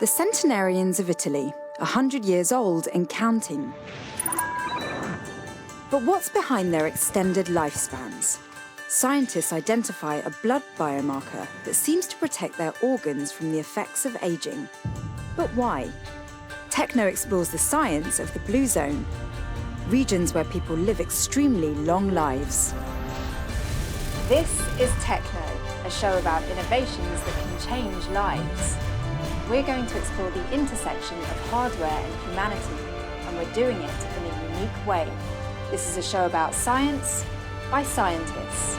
The centenarians of Italy, 100 years old and counting. But what's behind their extended lifespans? Scientists identify a blood biomarker that seems to protect their organs from the effects of aging. But why? TechKnow explores the science of the blue zone, regions where people live extremely long lives. This is TechKnow, a show about innovations that can change lives. We're going to explore the intersection of hardware and humanity, and we're doing it in a unique way. This is a show about science by scientists.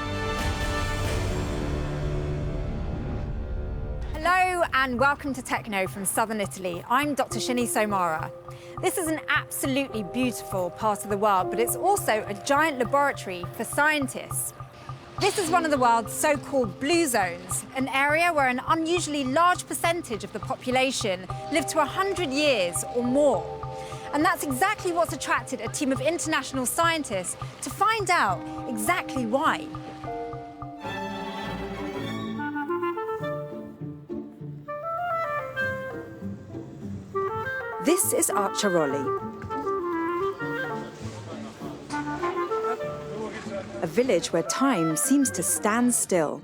Hello and welcome to TechKnow from southern Italy. I'm Dr. Shini Somara. This is an absolutely beautiful part of the world, but it's also a giant laboratory for scientists. This is one of the world's so-called blue zones, an area where an unusually large percentage of the population live to 100 years or more. And that's exactly what's attracted a team of international scientists to find out exactly why. This is Acciaroli, a village where time seems to stand still.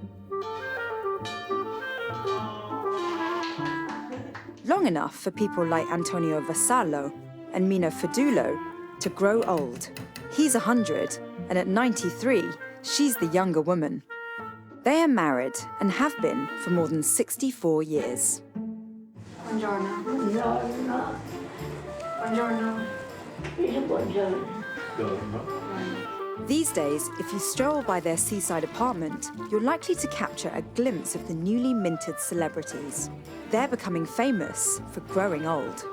Long enough for people like Antonio Vassallo and Mina Fedulo to grow old. He's 100, and at 93, she's the younger woman. They are married and have been for more than 64 years. Buongiorno. Buongiorno. Buongiorno. Buongiorno. These days, if you stroll by their seaside apartment, you're likely to capture a glimpse of the newly minted celebrities. They're becoming famous for growing old.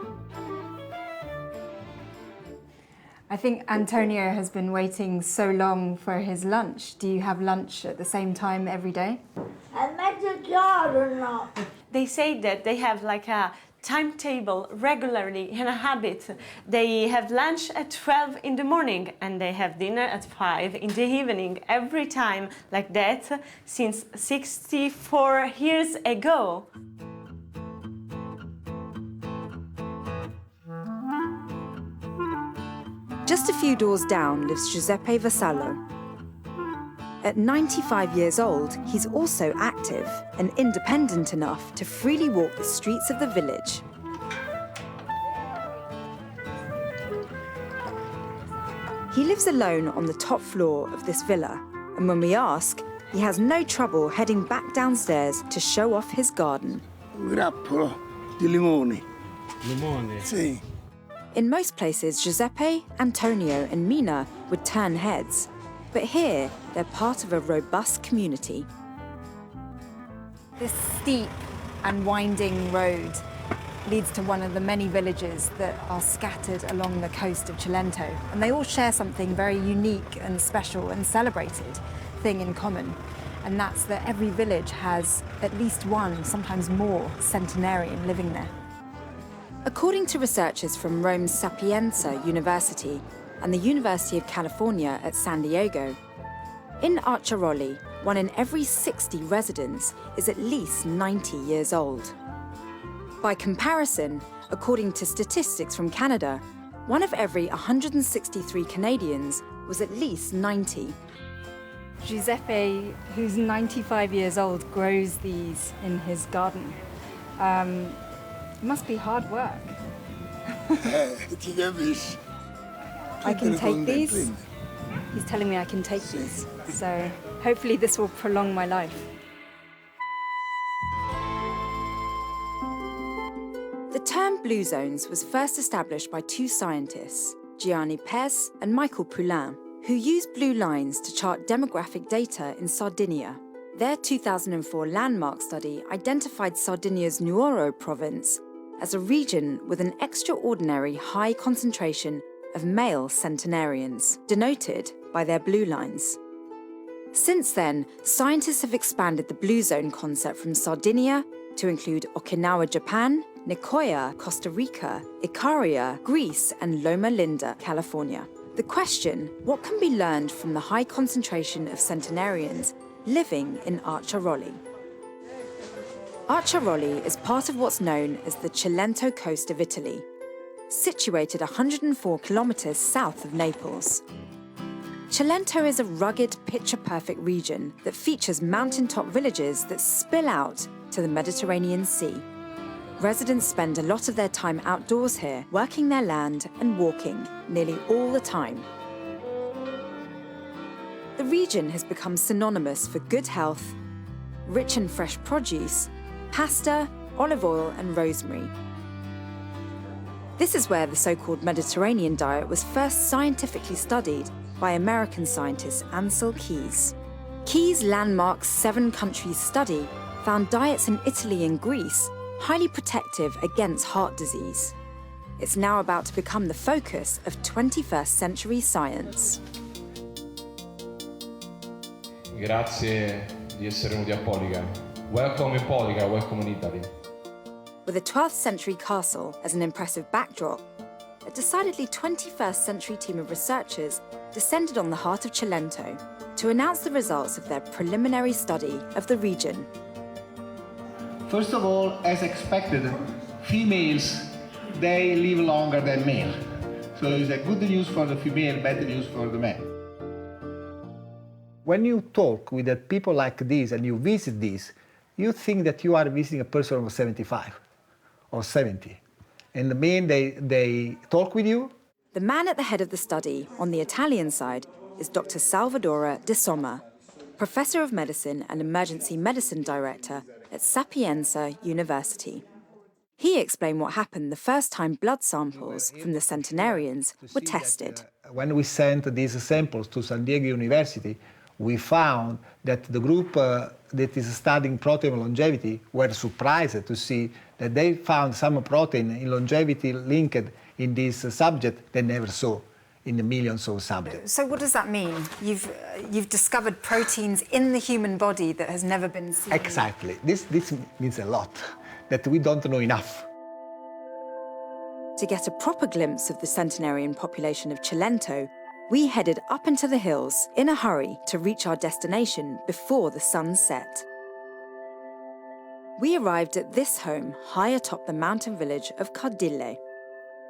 I think Antonio has been waiting so long for his lunch. Do you have lunch at the same time every day? They say that they have like a timetable regularly in a habit. They have lunch at 12 in the morning and they have dinner at 5 in the evening, every time like that since 64 years ago. Just a few doors down lives Giuseppe Vassallo. At 95 years old, he's also active and independent enough to freely walk the streets of the village. He lives alone on the top floor of this villa, and when we ask, he has no trouble heading back downstairs to show off his garden. Un grappolo di limoni. Limone? Sì. In most places, Giuseppe, Antonio, and Mina would turn heads. But here, they're part of a robust community. This steep and winding road leads to one of the many villages that are scattered along the coast of Cilento. And they all share something very unique and special and celebrated thing in common. And that's that every village has at least one, sometimes more, centenarian living there. According to researchers from Rome's Sapienza University and the University of California at San Diego, in Acciaroli, 1 in every 60 residents is at least 90 years old. By comparison, according to statistics from Canada, 1 of every 163 Canadians was at least 90. Giuseppe, who's 95 years old, grows these in his garden. It must be hard work. Ti capisci? I can take these. He's telling me I can take these. So hopefully this will prolong my life. The term blue zones was first established by 2 scientists, Gianni Pez and Michael Poulain, who used blue lines to chart demographic data in Sardinia. Their 2004 landmark study identified Sardinia's Nuoro province as a region with an extraordinary high concentration of male centenarians, denoted by their blue lines. Since then, scientists have expanded the blue zone concept from Sardinia to include Okinawa, Japan, Nicoya, Costa Rica, Icaria, Greece, and Loma Linda, California. The question, what can be learned from the high concentration of centenarians living in Acciaroli? Acciaroli is part of what's known as the Cilento Coast of Italy, situated 104 kilometres south of Naples. Cilento is a rugged, picture-perfect region that features mountaintop villages that spill out to the Mediterranean Sea. Residents spend a lot of their time outdoors here, working their land and walking nearly all the time. The region has become synonymous for good health, rich and fresh produce, pasta, olive oil and rosemary. This is where the so-called Mediterranean diet was first scientifically studied by American scientist Ancel Keys. Keys' landmark 7-country study found diets in Italy and Greece highly protective against heart disease. It's now about to become the focus of 21st century science. Grazie di essere venuti a Poliga. Welcome in Poliga, welcome in Italy. With a 12th century castle as an impressive backdrop, a decidedly 21st century team of researchers descended on the heart of Cilento to announce the results of their preliminary study of the region. First of all, as expected, females, they live longer than male. So it's a good news for the female, bad news for the man. When you talk with people like this and you visit this, you think that you are visiting a person of 75 or 70. And the men, they talk with you. The man at the head of the study, on the Italian side, is Dr. Salvador De Somma, Professor of Medicine and Emergency Medicine Director at Sapienza University. He explained what happened the first time blood samples from the centenarians were tested. When we sent these samples to San Diego University, we found that the group that is studying protein longevity were surprised to see that they found some protein in longevity linked in this subject they never saw in the millions of subjects. So what does that mean? You've discovered proteins in the human body that has never been seen. Exactly. This means a lot, that we don't know enough. To get a proper glimpse of the centenarian population of Cilento, we headed up into the hills in a hurry to reach our destination before the sun set. We arrived at this home high atop the mountain village of Cardille.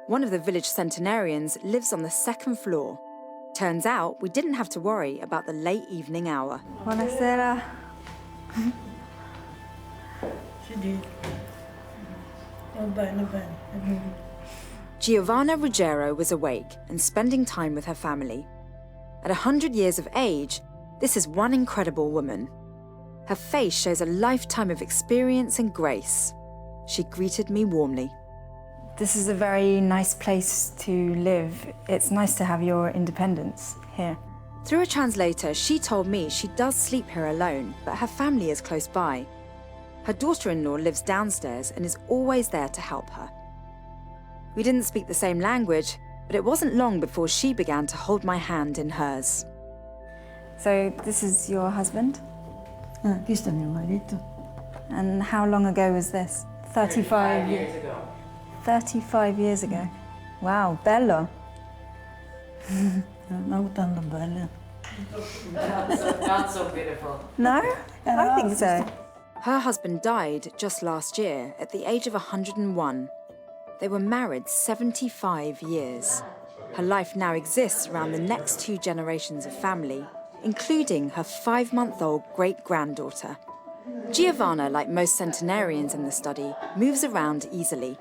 One of the village centenarians lives on the 2nd floor. Turns out we didn't have to worry about the late evening hour. Buonasera. Giovanna Ruggiero was awake and spending time with her family. At 100 years of age, this is one incredible woman. Her face shows a lifetime of experience and grace. She greeted me warmly. This is a very nice place to live. It's nice to have your independence here. Through a translator, she told me she does sleep here alone, but her family is close by. Her daughter-in-law lives downstairs and is always there to help her. We didn't speak the same language, but it wasn't long before she began to hold my hand in hers. So this is your husband? Questo è mio marito. And how long ago was this? 35 years ago. 35 years ago. Wow, bello. Non tanto bene. Not so beautiful. No? I think so. Her husband died just last year at the age of 101. They were married 75 years. Her life now exists around the next 2 generations of family, including her 5-month-old great-granddaughter. Giovanna, like most centenarians in the study, moves around easily.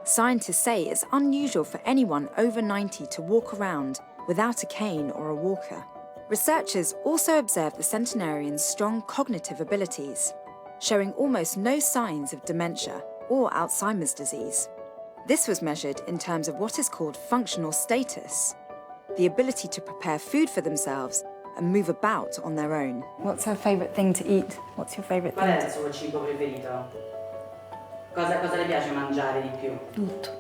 Scientists say it's unusual for anyone over 90 to walk around without a cane or a walker. Researchers also observe the centenarians' strong cognitive abilities, showing almost no signs of dementia or Alzheimer's disease. This was measured in terms of what is called functional status, the ability to prepare food for themselves and move about on their own. What's her favourite thing to eat? What's your favourite Qual è thing? il suo cibo preferito? Cosa le piace mangiare di più? Tutto.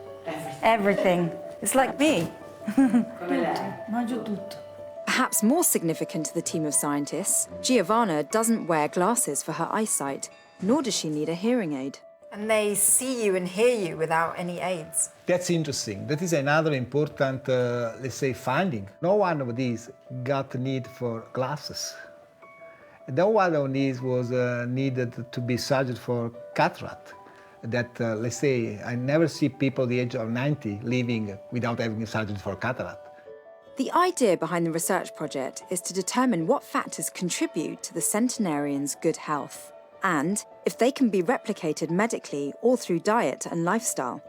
Everything. It's like me. Come lei? Mangio tutto. Perhaps more significant to the team of scientists, Giovanna doesn't wear glasses for her eyesight, nor does she need a hearing aid. And they see you and hear you without any aids. That's interesting. That is another important, let's say, finding. No one of these got need for glasses. No one of these was needed to be surgered for cataract. That, let's say, I never see people the age of 90 living without having surgery for cataract. The idea behind the research project is to determine what factors contribute to the centenarians' good health, and if they can be replicated medically or through diet and lifestyle.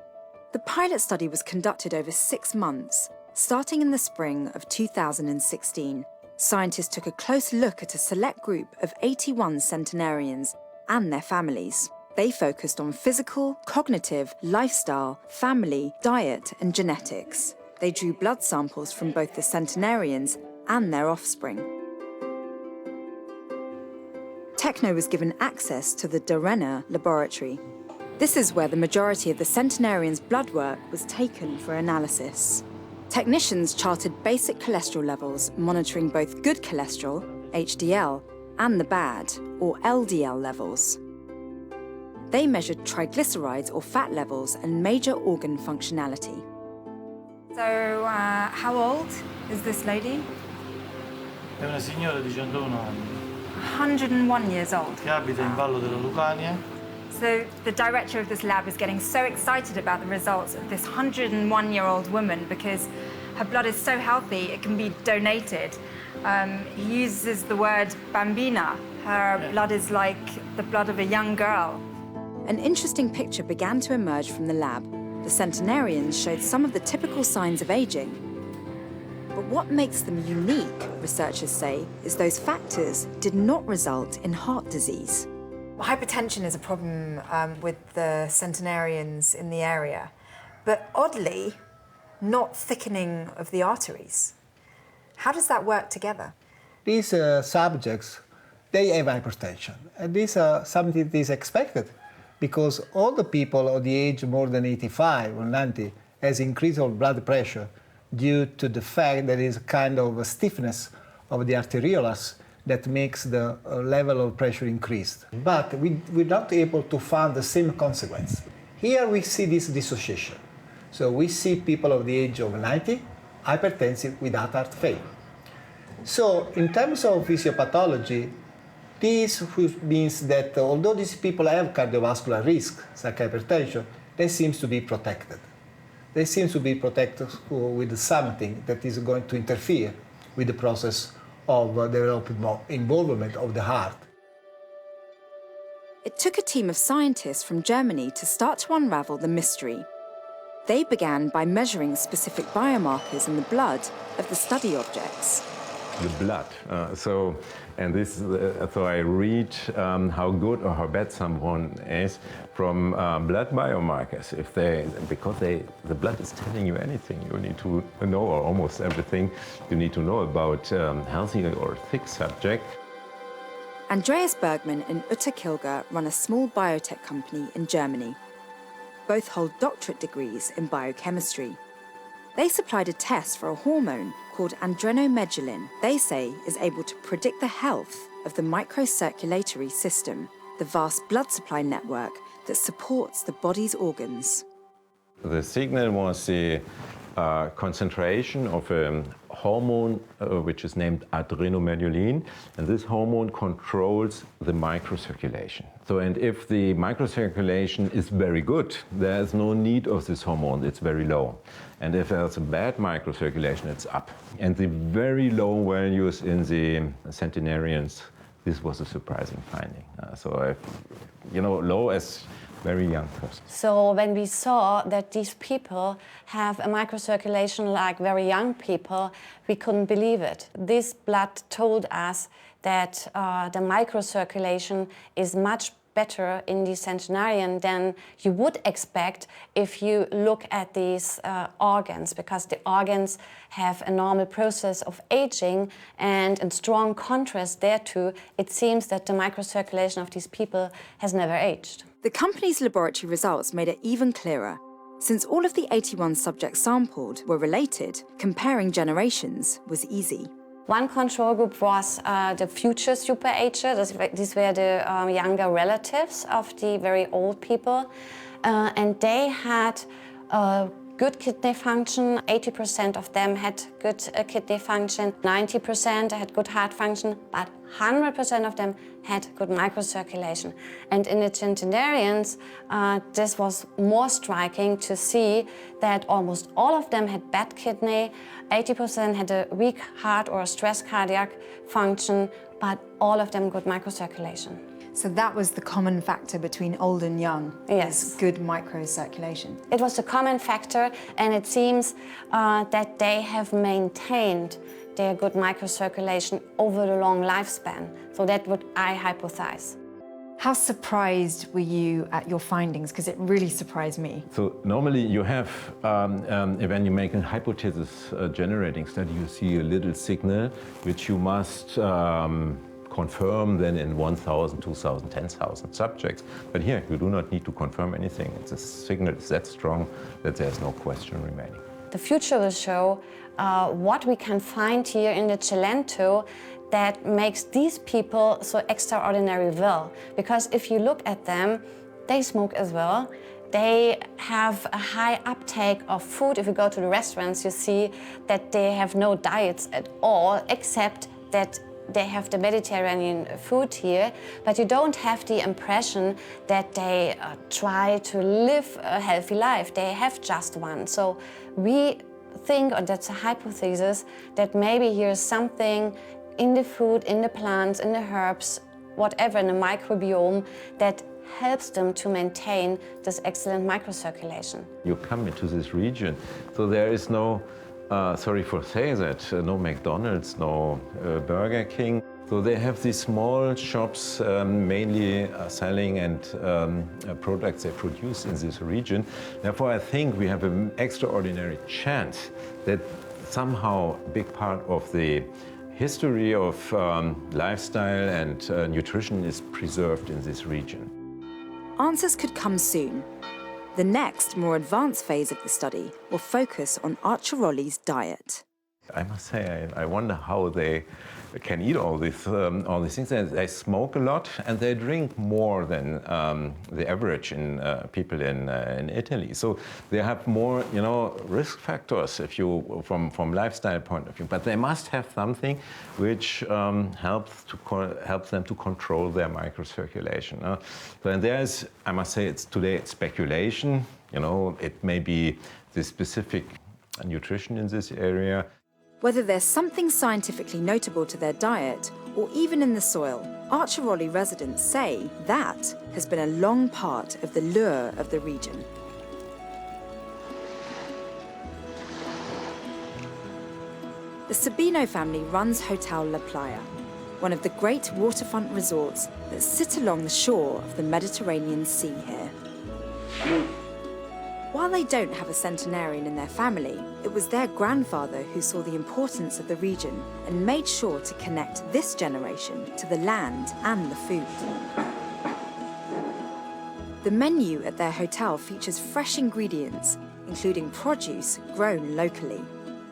The pilot study was conducted over 6 months. Starting in the spring of 2016, scientists took a close look at a select group of 81 centenarians and their families. They focused on physical, cognitive, lifestyle, family, diet, and genetics. They drew blood samples from both the centenarians and their offspring. TechKnow was given access to the Dietary laboratory. This is where the majority of the centenarians' blood work was taken for analysis. Technicians charted basic cholesterol levels, monitoring both good cholesterol, HDL, and the bad, or LDL levels. They measured triglycerides or fat levels and major organ functionality. So, how old is this lady? È una signora di 101 anni 101 years old. che abita in Vallo della Lucania. So the director of this lab is getting so excited about the results of this 101-year-old woman because her blood is so healthy it can be donated. He uses the word bambina. Her blood is like the blood of a young girl. An interesting picture began to emerge from the lab. The centenarians showed some of the typical signs of aging. But what makes them unique, researchers say, is those factors did not result in heart disease. Hypertension is a problem with the centenarians in the area, but oddly, not thickening of the arteries. How does that work together? These subjects, they have hypertension, and this is something that is expected because all the people of the age more than 85 or 90 has increased of blood pressure due to the fact that there is a kind of a stiffness of the arterioles that makes the level of pressure increased. But we're not able to find the same consequence. Here we see this dissociation. So we see people of the age of 90, hypertensive without heart failure. So in terms of physiopathology, this means that although these people have cardiovascular risk, like hypertension, they seem to be protected. They seem to be protected with something that is going to interfere with the process of development involvement of the heart. It took a team of scientists from Germany to start to unravel the mystery. They began by measuring specific biomarkers in the blood of the study objects. The blood. So I read how good or how bad someone is from blood biomarkers. Because the blood is telling you anything you need to know, or almost everything you need to know about healthy or thick subject. Andreas Bergman and Uta Kilger run a small biotech company in Germany. Both hold doctorate degrees in biochemistry. They supplied a test for a hormone called adrenomedulin they say is able to predict the health of the microcirculatory system, the vast blood supply network that supports the body's organs. The signal was the concentration of a hormone which is named adrenomedulin, and this hormone controls the microcirculation. So, and if the microcirculation is very good, there's no need of this hormone, it's very low. And if there's a bad microcirculation, it's up. And the very low values in the centenarians, this was a surprising finding. Low as very young person. So when we saw that these people have a microcirculation like very young people, we couldn't believe it. This blood told us that the microcirculation is much better in the centenarian than you would expect if you look at these organs, because the organs have a normal process of aging, and in strong contrast thereto, it seems that the microcirculation of these people has never aged. The company's laboratory results made it even clearer. Since all of the 81 subjects sampled were related, comparing generations was easy. One control group was the future super-ager. These were the younger relatives of the very old people. And they had good kidney function. 80% of them had good kidney function, 90% had good heart function, but 100% of them had good microcirculation. And in the centenarians, this was more striking to see that almost all of them had bad kidney, 80% had a weak heart or a stress cardiac function, but all of them good microcirculation. So that was the common factor between old and young? Yes. Good microcirculation. It was a common factor, and it seems that they have maintained their good microcirculation over the long lifespan. So that's what I hypothesize. How surprised were you at your findings? Because it really surprised me. So normally you have, when you make a hypothesis generating study, you see a little signal which you must confirm then in 1,000, 2,000, 10,000 subjects. But here you do not need to confirm anything. It's a signal is that strong that there's no question remaining. The future will show what we can find here in the Cilento that makes these people so extraordinary well. Because if you look at them, they smoke as well. They have a high uptake of food. If you go to the restaurants, you see that they have no diets at all, except that they have the Mediterranean food here, but you don't have the impression that they try to live a healthy life. They have just one. So we think, or that's a hypothesis, that maybe here's something in the food, in the plants, in the herbs, whatever, in the microbiome that helps them to maintain this excellent microcirculation. You come into this region, so there is no, sorry for saying that, no McDonald's, no Burger King. So they have these small shops mainly selling and products they produce in this region. Therefore, I think we have an extraordinary chance that somehow a big part of the history of lifestyle and nutrition is preserved in this region. Answers could come soon. The next, more advanced phase of the study will focus on Acciaroli's diet. I must say, I wonder how they can eat all these things. They smoke a lot and they drink more than the average in people in Italy. So they have more, risk factors if you from lifestyle point of view. But they must have something which helps them to control their microcirculation. So and there's, I must say, today it's speculation. It may be the specific nutrition in this area. Whether there's something scientifically notable to their diet or even in the soil, Acciaroli residents say that has been a long part of the lure of the region. The Sabino family runs Hotel La Playa, one of the great waterfront resorts that sit along the shore of the Mediterranean Sea here. While they don't have a centenarian in their family, it was their grandfather who saw the importance of the region and made sure to connect this generation to the land and the food. The menu at their hotel features fresh ingredients, including produce grown locally.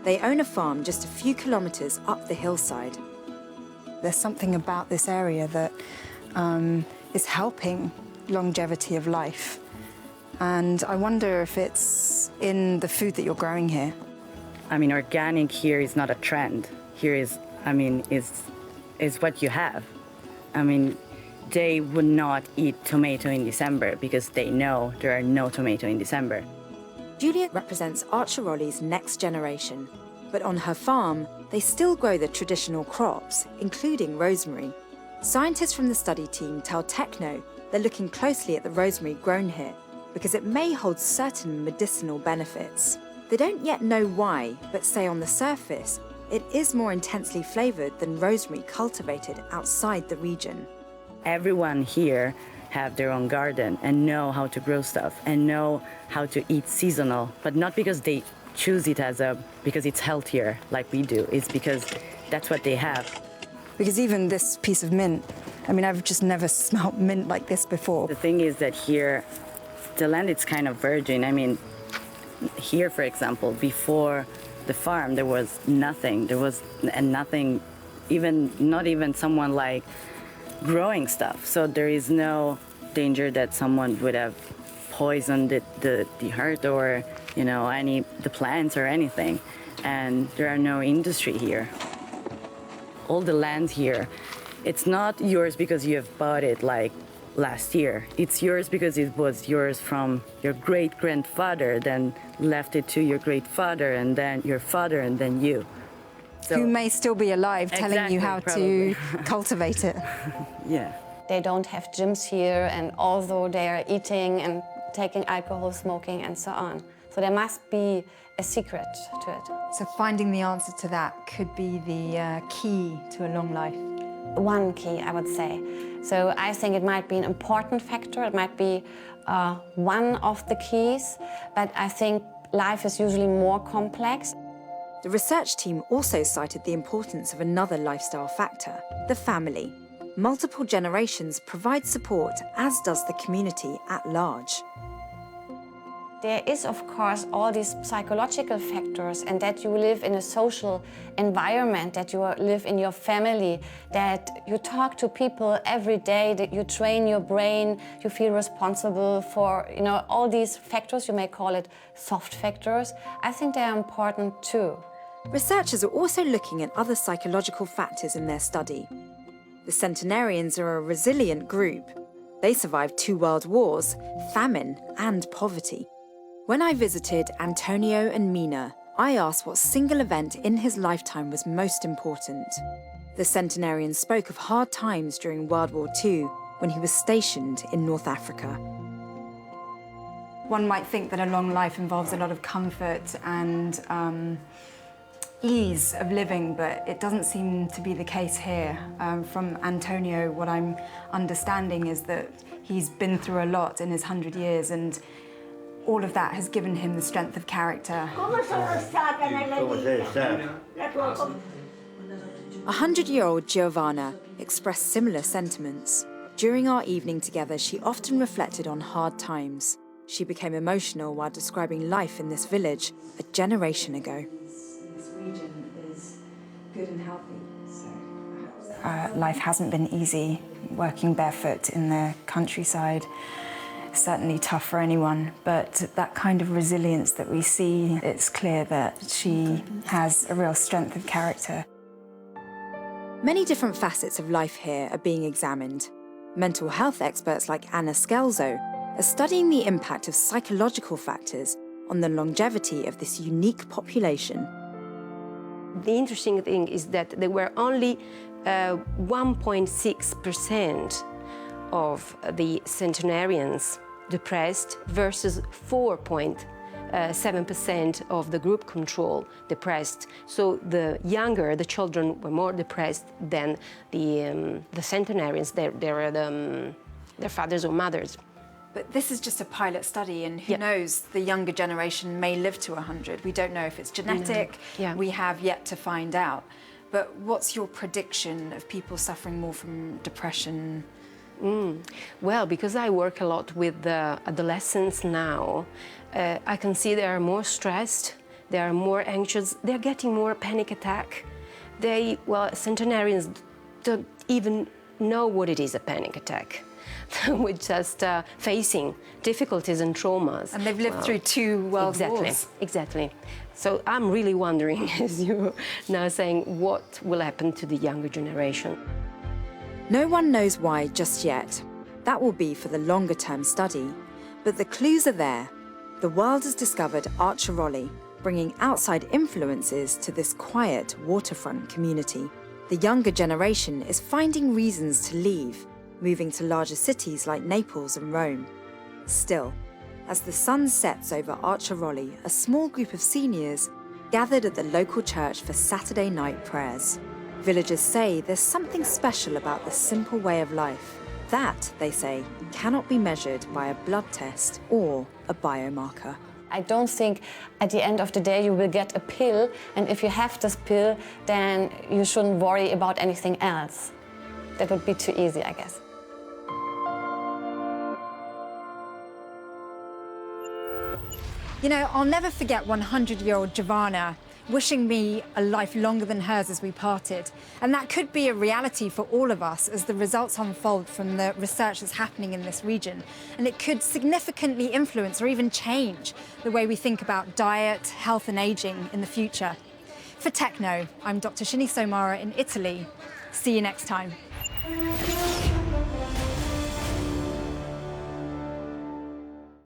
They own a farm just a few kilometers up the hillside. There's something about this area that is helping longevity of life. And I wonder if it's in the food that you're growing here. Organic here is not a trend. Here is what you have. They would not eat tomato in December because they know there are no tomato in December. Juliet represents Acciaroli's next generation, but on her farm, they still grow the traditional crops, including rosemary. Scientists from the study team tell TechKnow they're looking closely at the rosemary grown here, because it may hold certain medicinal benefits. They don't yet know why, but say on the surface, it is more intensely flavored than rosemary cultivated outside the region. Everyone here have their own garden and know how to grow stuff and know how to eat seasonal, but not because they choose it because it's healthier like we do. It's because that's what they have. Because even this piece of mint, I've just never smelt mint like this before. The thing is that here, the land is kind of virgin. Here, for example, before the farm, there was nothing. There was nothing, not even someone growing stuff. So there is no danger that someone would have poison the earth or, you know, the plants or anything. And there are no industry here. All the land here, it's not yours because you have bought it like last year. It's yours because it was yours from your great-grandfather, then left it to your great-father, and then your father, and then you. So, who may still be alive, telling you how probably. to cultivate it. Yeah. They don't have gyms here, and although they are eating and taking alcohol, smoking, and so on. So there must be a secret to it. So finding the answer to that could be the key to a long life. One key, I would say. So I think it might be an important factor. It might be one of the keys, but I think life is usually more complex. The research team also cited the importance of another lifestyle factor, the family. Multiple generations provide support, as does the community at large. There is, of course, all these psychological factors, and that you live in a social environment, that you live in your family, that you talk to people every day, that you train your brain, you feel responsible for, you know, all these factors. You may call it soft factors. I think they are important too. Researchers are also looking at other psychological factors in their study. The centenarians are a resilient group. They survived 2 world wars, famine, and poverty. When I visited Antonio and Mina, I asked what single event in his lifetime was most important. The centenarian spoke of hard times during World War II when he was stationed in North Africa. One might think that a long life involves a lot of comfort and ease of living, but it doesn't seem to be the case here. From Antonio, what I'm understanding is that he's been through a lot in his 100 years, and all of that has given him the strength of character. 100-year-old Giovanna expressed similar sentiments. During our evening together, she often reflected on hard times. She became emotional while describing life in this village a generation ago. This region is good and healthy, so life hasn't been easy. Working barefoot in the countryside, certainly tough for anyone, but that kind of resilience that we see, it's clear that she has a real strength of character. Many different facets of life here are being examined. Mental health experts like Anna Scalzo are studying the impact of psychological factors on the longevity of this unique population. The interesting thing is that there were only 1.6% of the centenarians depressed versus 4.7% of the group control depressed. So the younger, the children were more depressed than the centenarians, their fathers or mothers. But this is just a pilot study, and who knows, the younger generation may live to 100. We don't know if it's genetic. We have yet to find out. But what's your prediction of people suffering more from depression? Well, because I work a lot with adolescents now, I can see they are more stressed, they are more anxious, they're getting more panic attack. Centenarians don't even know what it is, a panic attack. We're just facing difficulties and traumas. And they've lived through 2 world wars. Exactly. So I'm really wondering, as you're now saying, what will happen to the younger generation? No one knows why just yet. That will be for the longer-term study. But the clues are there. The world has discovered Acciaroli, bringing outside influences to this quiet waterfront community. The younger generation is finding reasons to leave, moving to larger cities like Naples and Rome. Still, as the sun sets over Acciaroli, a small group of seniors gathered at the local church for Saturday night prayers. Villagers say there's something special about this simple way of life. That, they say, cannot be measured by a blood test or a biomarker. I don't think at the end of the day you will get a pill, and if you have this pill, then you shouldn't worry about anything else. That would be too easy, I guess. You know, I'll never forget 100-year-old Giovanna wishing me a life longer than hers as we parted. And that could be a reality for all of us as the results unfold from the research that's happening in this region. And it could significantly influence or even change the way we think about diet, health and aging in the future. For TechKnow, I'm Dr. Cilento Coast in Italy. See you next time.